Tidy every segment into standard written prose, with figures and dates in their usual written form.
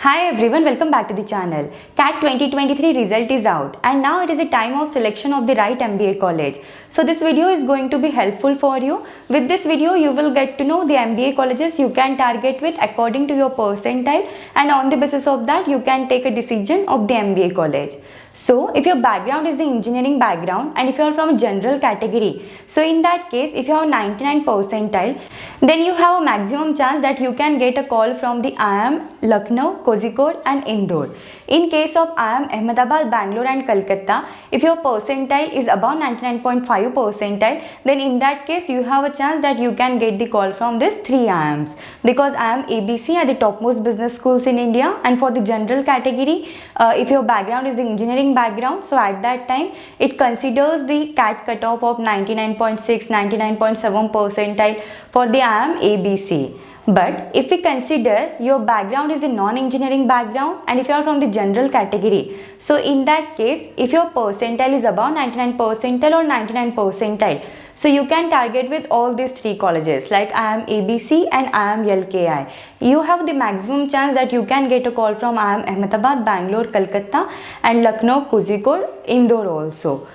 Hi everyone, welcome back to the channel. CAT 2023 result is out and now it is a time of selection of the right MBA college. So this video is going to be helpful for you. With this video, you will get to know the MBA colleges you can target with according to your percentile, and on the basis of that you can take a decision of the MBA college. So if your background is the engineering background and if you are from a general category, so in that case if you have 99 percentile, then you have a maximum chance that you can get a call from the IIM, Lucknow, Kozhikode and Indore. In case of IIM, Ahmedabad, Bangalore and Kolkata, if your percentile is above 99.5 percentile, then in that case you have a chance that you can get the call from these three IIMs, because IIM ABC are the topmost business schools in India. And for the general category, if your background is the engineering background, so at that time it considers the CAT cutoff of 99.6, 99.7 percentile for the IIM ABC. But if we consider your background is a non-engineering background and if you are from the general category, so in that case if your percentile is above 99 percentile or 99 percentile, so you can target with all these three colleges like IIM ABC and IIM LKI. You have the maximum chance that you can get a call from IIM Ahmedabad, Bangalore, Kolkata and Lucknow, Kozhikode, Indore also.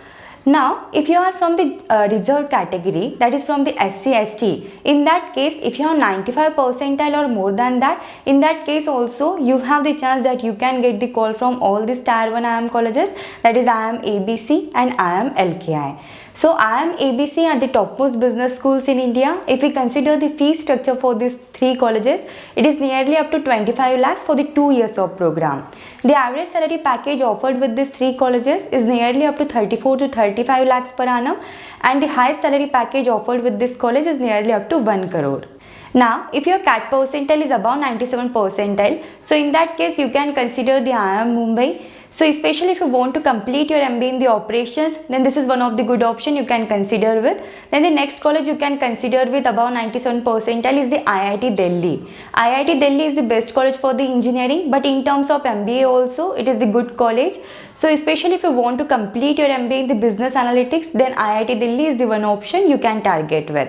Now, if you are from the reserved category, that is from the SC ST, in that case if you have 95 percentile or more than that, in that case also you have the chance that you can get the call from all these tier 1 IIM colleges, that is IIM ABC and IIM LKI. So IIM ABC are the topmost business schools in India. If we consider the fee structure for these three colleges, it is nearly up to 25 lakhs for the 2 years of program. The average salary package offered with these three colleges is nearly up to 34 to 35 lakhs per annum, and the highest salary package offered with this college is nearly up to 1 crore. Now, if your CAT percentile is above 97 percentile, so in that case you can consider the IIM Mumbai. So especially if you want to complete your MBA in the operations, then this is one of the good option you can consider with. Then the next college you can consider with above 97 percentile is the IIT Delhi. IIT Delhi is the best college for the engineering, but in terms of MBA also it is the good college. So especially if you want to complete your MBA in the business analytics, then IIT Delhi is the one option you can target with.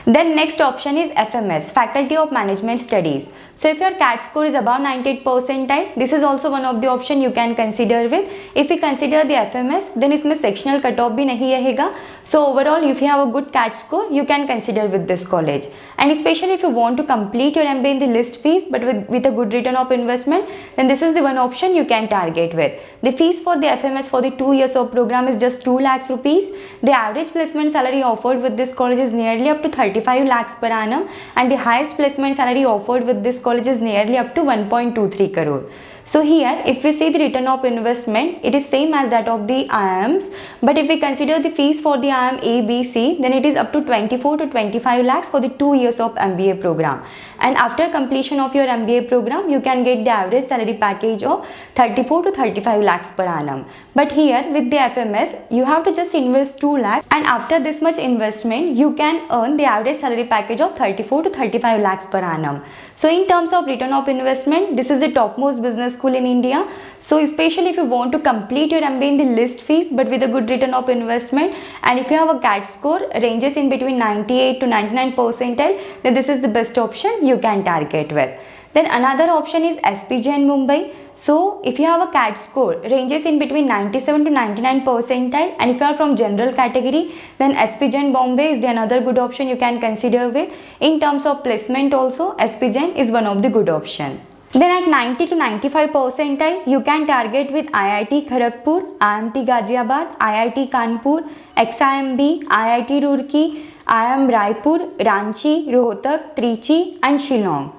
Then next option is FMS, Faculty of Management Studies. So if your CAT score is above 98 percentile, this is also one of the option you can consider with. If we consider the FMS, then इसमें sectional cutoff भी नहीं रहेगा. So overall, if you have a good CAT score, you can consider with this college. And especially if you want to complete your MBA in the list fees, but with a good return of investment, then this is the one option you can target with. The fees for the FMS for the 2 years of program is just 2 lakhs rupees. The average placement salary offered with this college is nearly up to 35 lakhs per annum, and the highest placement salary offered with this college is nearly up to 1.23 crore. So here if we see the return of investment, it is same as that of the IIMs, but if we consider the fees for the IIM ABC, then it is up to 24 to 25 lakhs for the 2 years of MBA program. And after completion of your MBA program, you can get the average salary package of 34 to 35 lakhs per annum. But here with the FMS, you have to just invest 2 lakhs, and after this much investment, you can earn the average salary package of 34 to 35 lakhs per annum. So in terms of return of investment, this is the topmost business school in India. So especially if you want to complete your MBA in the list fees but with a good return of investment, and if you have a CAT score ranges in between 98 to 99 percentile, then this is the best option you can target with. Then another option is SP Jain Mumbai. So if you have a CAT score ranges in between 97 to 99 percentile, and if you are from general category, then SP Jain Bombay is the another good option you can consider with. In terms of placement also, SP Jain is one of the good option. Then at 90 to 95 percentile, you can target with IIT Kharagpur, IMT Ghaziabad, IIT Kanpur, XIMB, IIT Roorkee, IIM Raipur, Ranchi, Rohtak, Trichy and Shillong.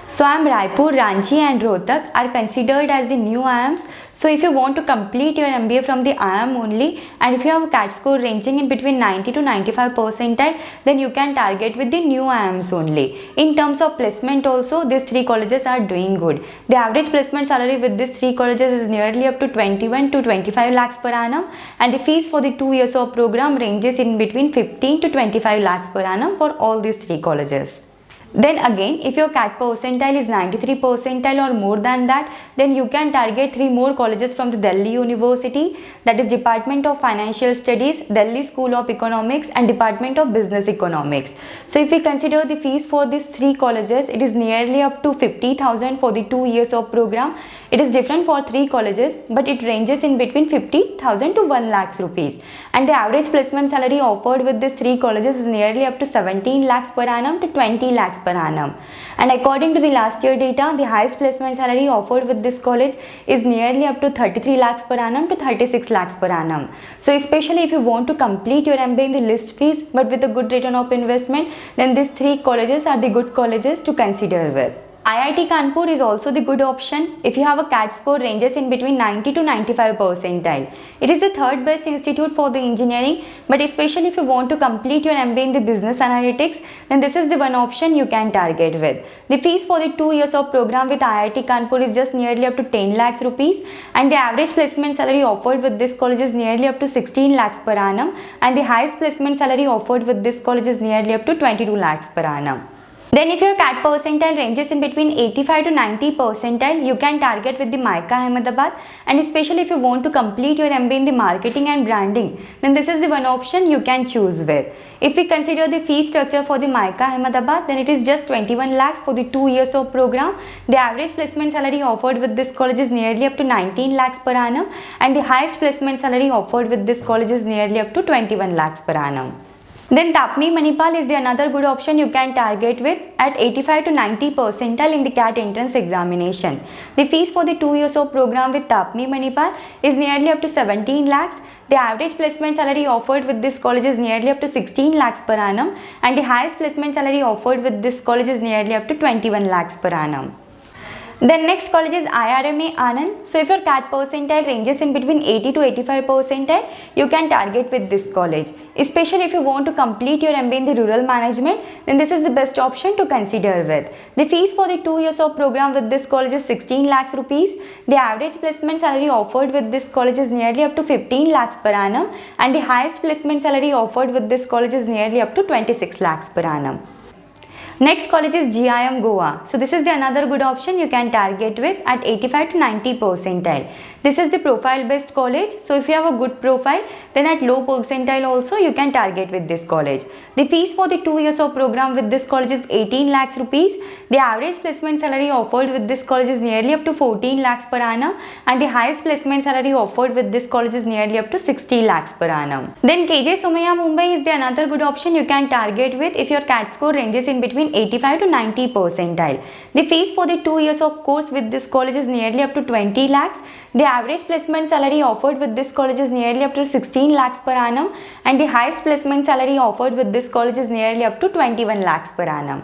So IIM Raipur, Ranchi and Rohtak are considered as the new IIMs. So if you want to complete your MBA from the IIM only, and if you have a CAT score ranging in between 90 to 95 percentile, then you can target with the new IIMs only. In terms of placement also, these three colleges are doing good. The average placement salary with these three colleges is nearly up to 21 to 25 lakhs per annum, and the fees for the 2 years of program ranges in between 15 to 25 lakhs per annum for all these three colleges. Then again, if your CAT percentile is 93 percentile or more than that, then you can target 3 more colleges from the Delhi University, that is Department of Financial Studies, Delhi School of Economics and Department of Business Economics. So if we consider the fees for these 3 colleges, it is nearly up to 50,000 for the 2 years of program. It is different for 3 colleges, but it ranges in between 50,000 to 1 lakhs rupees. And the average placement salary offered with these 3 colleges is nearly up to 17 lakhs per annum to 20 lakhs per annum. And according to the last year data, the highest placement salary offered with this college is nearly up to 33 lakhs per annum to 36 lakhs per annum. So especially if you want to complete your MBA in the list fees but with a good return of investment, then these 3 colleges are the good colleges to consider with. IIT Kanpur is also the good option if you have a CAT score ranges in between 90 to 95 percentile. It is the third best institute for the engineering, but especially if you want to complete your MBA in the business analytics, then this is the one option you can target with. The fees for the 2 years of program with IIT Kanpur is just nearly up to 10 lakhs rupees, and the average placement salary offered with this college is nearly up to 16 lakhs per annum, and the highest placement salary offered with this college is nearly up to 22 lakhs per annum. Then if your CAT percentile ranges in between 85 to 90 percentile, you can target with the MICA Ahmedabad, and especially if you want to complete your MBA in the marketing and branding, then this is the one option you can choose with. If we consider the fee structure for the MICA Ahmedabad, then it is just 21 lakhs for the 2 years of program. The average placement salary offered with this college is nearly up to 19 lakhs per annum, and the highest placement salary offered with this college is nearly up to 21 lakhs per annum. Then Tapmi Manipal is the another good option you can target with at 85 to 90 percentile in the CAT entrance examination. The fees for the 2 years of program with Tapmi Manipal is nearly up to 17 lakhs. The average placement salary offered with this college is nearly up to 16 lakhs per annum, and the highest placement salary offered with this college is nearly up to 21 lakhs per annum. Then next college is IRMA Anand. So if your CAT percentile ranges in between 80 to 85 percentile, you can target with this college. Especially if you want to complete your MBA in the rural management, then this is the best option to consider with. The fees for the 2 years of program with this college is 16 lakhs rupees. The average placement salary offered with this college is nearly up to 15 lakhs per annum, and the highest placement salary offered with this college is nearly up to 26 lakhs per annum. Next college is GIM Goa. So this is the another good option you can target with at 85 to 90 percentile. This is the profile based college. So if you have a good profile, then at low percentile also you can target with this college. The fees for the 2 years of program with this college is 18 lakhs rupees. The average placement salary offered with this college is nearly up to 14 lakhs per annum, and the highest placement salary offered with this college is nearly up to 60 lakhs per annum. Then KJ Somaiya Mumbai is the another good option you can target with if your CAT score ranges in between 85 to 90 percentile. The fees for the 2 years of course with this college is nearly up to 20 lakhs. The average placement salary offered with this college is nearly up to 16 lakhs per annum, and the highest placement salary offered with this college is nearly up to 21 lakhs per annum.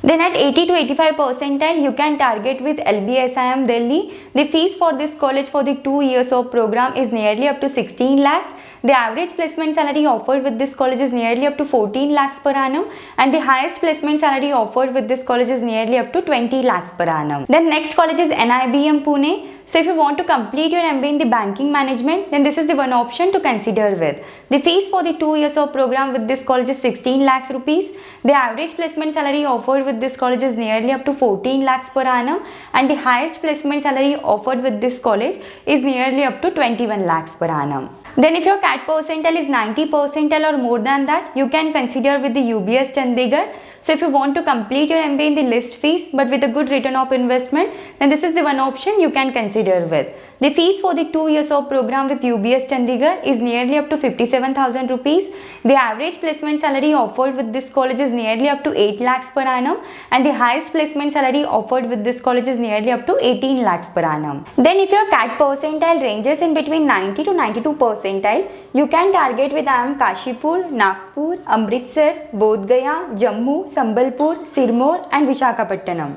Then at 80 to 85 percentile, you can target with LBSIM Delhi. The fees for this college for the 2 years of program is nearly up to 16 lakhs. The average placement salary offered with this college is nearly up to 14 lakhs per annum, and the highest placement salary offered with this college is nearly up to 20 lakhs per annum. Then next college is NIBM Pune. So if you want to complete your MBA in the banking management, then this is the one option to consider with. The fees for the 2 years of program with this college is 16 lakhs rupees. The average placement salary offered with this college is nearly up to 14 lakhs per annum, and the highest placement salary offered with this college is nearly up to 21 lakhs per annum. Then if your CAT percentile is 90 percentile or more than that, you can consider with the UBS Chandigarh. So if you want to complete your MBA in the list fees but with a good return of investment, then this is the one option you can consider with. The fees for the 2 years of program with UBS Chandigarh is nearly up to 57,000 rupees. The average placement salary offered with this college is nearly up to 8 lakhs per annum, and the highest placement salary offered with this college is nearly up to 18 lakhs per annum. Then if your CAT percentile ranges in between 90 to 92 percentile, you can target with IIM Kashipur, Nagpur, Amritsar, Bodh Gaya, Jammu, Sambalpur, Sirmaur and Visakhapatnam.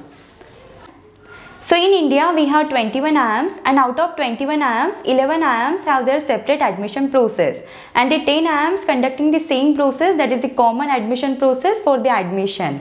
So in India, we have 21 IIMs, and out of 21 IIMs, 11 IIMs have their separate admission process, and the 10 IIMs conducting the same process, that is the common admission process for the admission.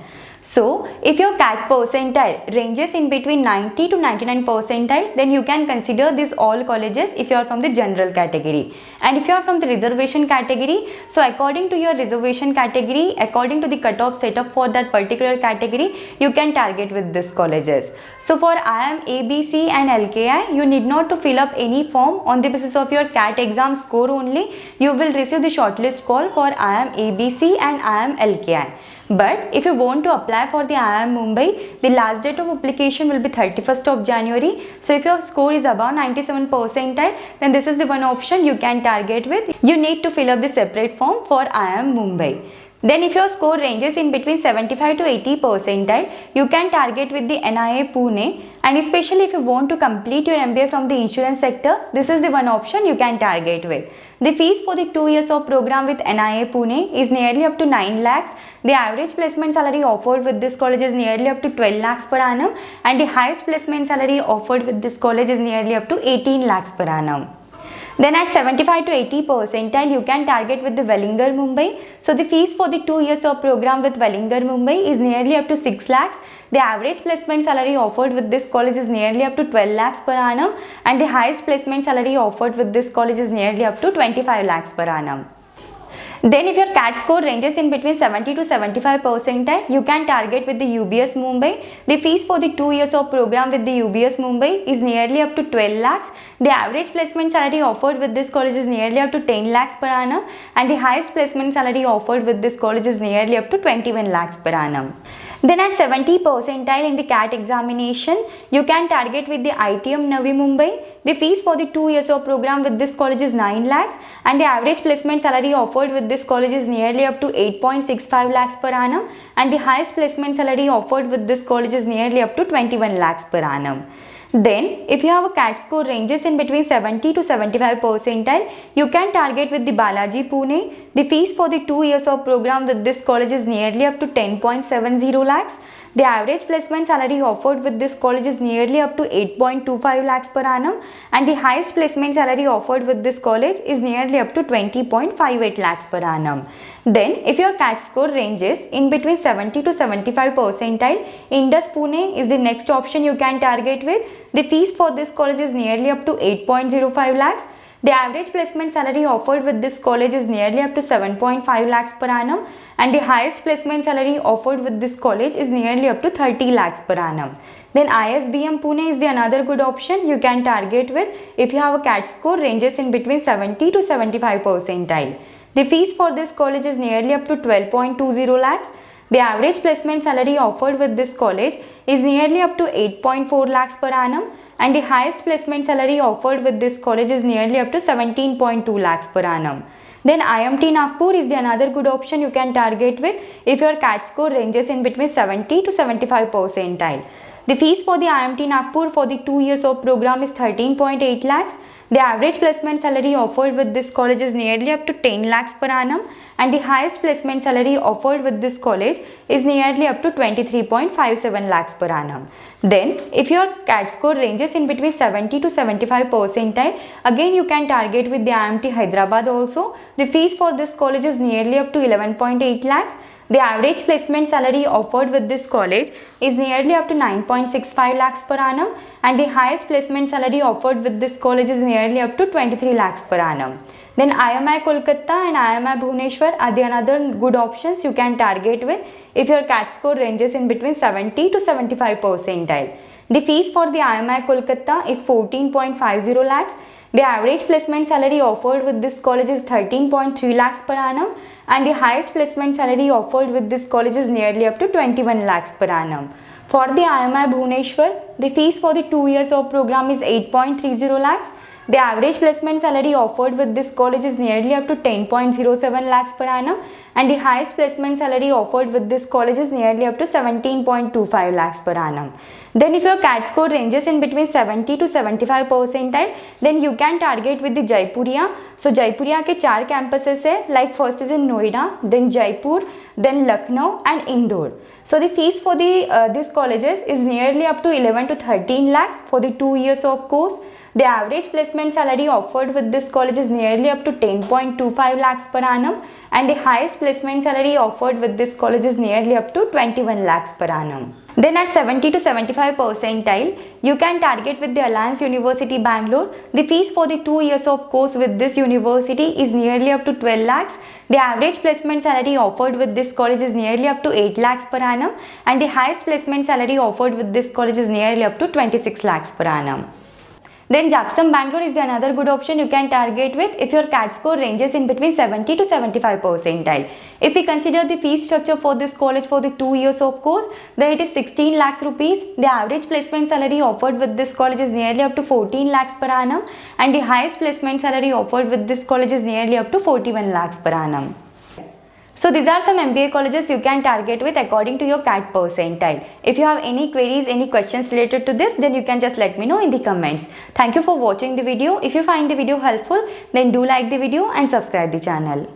So, if your CAT percentile ranges in between 90 to 99 percentile, then you can consider these all colleges if you are from the general category. And if you are from the reservation category, so according to your reservation category, according to the cutoff setup for that particular category, you can target with these colleges. So for IIM ABC and LKI, you need not to fill up any form. On the basis of your CAT exam score only, you will receive the shortlist call for IIM ABC and IIM LKI. But if you want to apply for the IIM Mumbai, the last date of application will be 31st of January. So if your score is above 97 percentile, then this is the one option you can target with. You need to fill up the separate form for IIM Mumbai. Then if your score ranges in between 75 to 80 percentile, you can target with the NIA Pune, and especially if you want to complete your MBA from the insurance sector, this is the one option you can target with. The fees for the 2 years of program with NIA Pune is nearly up to 9 lakhs. The average placement salary offered with this college is nearly up to 12 lakhs per annum, and the highest placement salary offered with this college is nearly up to 18 lakhs per annum. Then at 75 to 80 percentile, you can target with the Wellinger Mumbai. So the fees for the 2 years of program with Wellinger Mumbai is nearly up to 6 lakhs. The average placement salary offered with this college is nearly up to 12 lakhs per annum, and the highest placement salary offered with this college is nearly up to 25 lakhs per annum. Then if your CAT score ranges in between 70 to 75 percentile, you can target with the UBS Mumbai. The fees for the 2 years of program with the UBS Mumbai is nearly up to 12 lakhs. The average placement salary offered with this college is nearly up to 10 lakhs per annum, and the highest placement salary offered with this college is nearly up to 21 lakhs per annum. Then at 70 percentile in the CAT examination, you can target with the ITM Navi Mumbai. The fees for the 2 years of program with this college is 9 lakhs, and the average placement salary offered with this college is nearly up to 8.65 lakhs per annum, and the highest placement salary offered with this college is nearly up to 21 lakhs per annum. Then, if you have a CAT score ranges in between 70 to 75 percentile, you can target with the Balaji Pune. The fees for the 2 years of program with this college is nearly up to 10.70 lakhs. The average placement salary offered with this college is nearly up to 8.25 lakhs per annum, and the highest placement salary offered with this college is nearly up to 20.58 lakhs per annum. Then, if your CAT score ranges in between 70 to 75 percentile, Indus Pune is the next option you can target with. The fees for this college is nearly up to 8.05 lakhs. The average placement salary offered with this college is nearly up to 7.5 lakhs per annum, and the highest placement salary offered with this college is nearly up to 30 lakhs per annum. Then ISBM Pune is the another good option you can target with if you have a CAT score ranges in between 70 to 75 percentile. The fees for this college is nearly up to 12.20 lakhs. The average placement salary offered with this college is nearly up to 8.4 lakhs per annum, and the highest placement salary offered with this college is nearly up to 17.2 lakhs per annum. Then IMT Nagpur is the another good option you can target with if your CAT score ranges in between 70 to 75 percentile. The fees for the IMT Nagpur for the 2 years of program is 13.8 lakhs. The average placement salary offered with this college is nearly up to 10 lakhs per annum, and the highest placement salary offered with this college is nearly up to 23.57 lakhs per annum. Then, if your CAT score ranges in between 70 to 75 percentile, again you can target with the IMT Hyderabad also. The fees for this college is nearly up to 11.8 lakhs. The average placement salary offered with this college is nearly up to 9.65 lakhs per annum, and the highest placement salary offered with this college is nearly up to 23 lakhs per annum. Then IMI Kolkata and IMI Bhubaneswar are the another good options you can target with if your CAT score ranges in between 70 to 75 percentile. The fees for the IMI Kolkata is 14.50 lakhs. The average placement salary offered with this college is 13.3 lakhs per annum, and the highest placement salary offered with this college is nearly up to 21 lakhs per annum. For the IMI Bhubaneswar, the fees for the 2 years of program is 8.30 lakhs. The average placement salary offered with this college is nearly up to 10.07 lakhs per annum, and the highest placement salary offered with this college is nearly up to 17.25 lakhs per annum. Then if your CAT score ranges in between 70 to 75 percentile, then you can target with the Jaipuria. So Jaipuria के 4 campuses है, like first is in Noida, then Jaipur, then Lucknow and Indore. So the fees for the these colleges is nearly up to 11 to 13 lakhs for the 2 years of course. The average placement salary offered with this college is nearly up to 10.25 lakhs per annum, and the highest placement salary offered with this college is nearly up to 21 lakhs per annum. Then at 70 to 75 percentile, you can target with the Alliance University Bangalore. The fees for the 2 years of course with this university is nearly up to 12 lakhs. The average placement salary offered with this college is nearly up to 8 lakhs per annum, and the highest placement salary offered with this college is nearly up to 26 lakhs per annum. Then JAGSM Bangalore is the another good option you can target with if your CAT score ranges in between 70 to 75 percentile. If we consider the fee structure for this college for the 2 years of course, then it is 16 lakhs rupees. The average placement salary offered with this college is nearly up to 14 lakhs per annum, and the highest placement salary offered with this college is nearly up to 41 lakhs per annum. So these are some MBA colleges you can target with according to your CAT percentile. If you have any queries, any questions related to this, then you can just let me know in the comments. Thank you for watching the video. If you find the video helpful, then do like the video and subscribe the channel.